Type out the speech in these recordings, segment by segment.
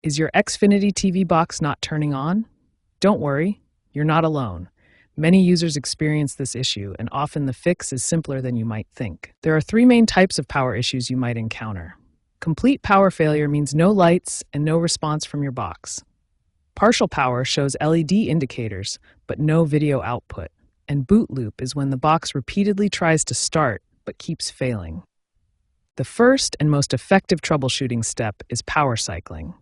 Is your Xfinity TV box not turning on? Don't worry, you're not alone. Many users experience this issue, and often the fix is simpler than you might think. There are three main types of power issues you might encounter. Complete power failure means no lights and no response from your box. Partial power shows LED indicators, but no video output. And boot loop is when the box repeatedly tries to start, but keeps failing. The first and most effective troubleshooting step is power cycling.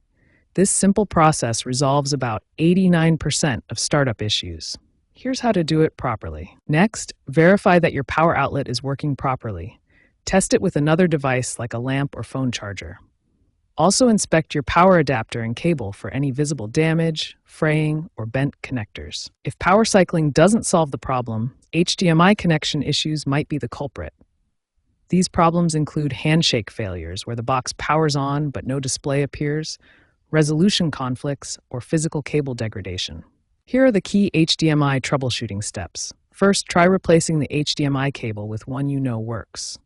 This simple process resolves about 89% of startup issues. Here's how to do it properly. Next, verify that your power outlet is working properly. Test it with another device like a lamp or phone charger. Also inspect your power adapter and cable for any visible damage, fraying, or bent connectors. If power cycling doesn't solve the problem, HDMI connection issues might be the culprit. These problems include handshake failures where the box powers on but no display appears, resolution conflicts, or physical cable degradation. Here are the key HDMI troubleshooting steps. First, try replacing the HDMI cable with one you know works.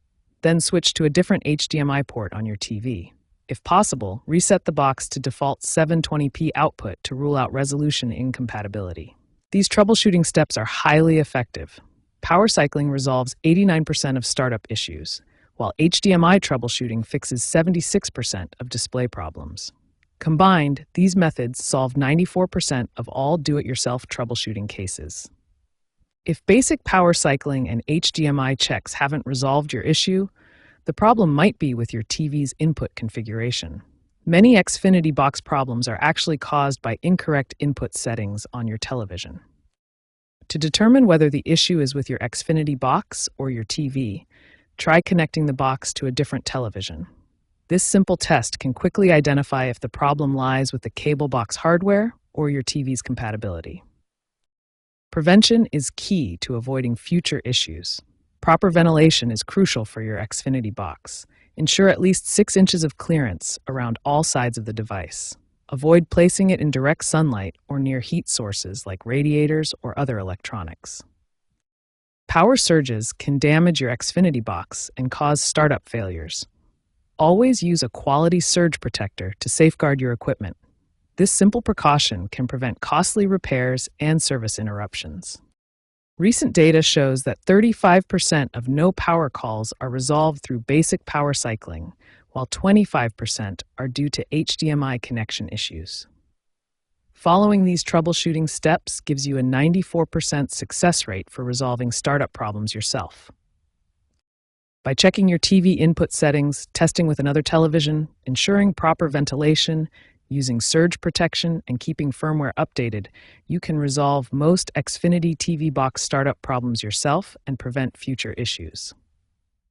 Then switch to a different HDMI port on your TV. If possible, reset the box to default 720p output to rule out resolution incompatibility. These troubleshooting steps are highly effective. Power cycling resolves 89% of startup issues, while HDMI troubleshooting fixes 76% of display problems. Combined, these methods solve 94% of all do-it-yourself troubleshooting cases. If basic power cycling and HDMI checks haven't resolved your issue, the problem might be with your TV's input configuration. Many Xfinity box problems are actually caused by incorrect input settings on your television. To determine whether the issue is with your Xfinity box or your TV, try connecting the box to a different television. This simple test can quickly identify if the problem lies with the cable box hardware or your TV's compatibility. Prevention is key to avoiding future issues. Proper ventilation is crucial for your Xfinity box. Ensure at least 6 inches of clearance around all sides of the device. Avoid placing it in direct sunlight or near heat sources like radiators or other electronics. Power surges can damage your Xfinity box and cause startup failures. Always use a quality surge protector to safeguard your equipment. This simple precaution can prevent costly repairs and service interruptions. Recent data shows that 35% of no power calls are resolved through basic power cycling, while 25% are due to HDMI connection issues. Following these troubleshooting steps gives you a 94% success rate for resolving startup problems yourself. By checking your TV input settings, testing with another television, ensuring proper ventilation, using surge protection, and keeping firmware updated, you can resolve most Xfinity TV box startup problems yourself and prevent future issues.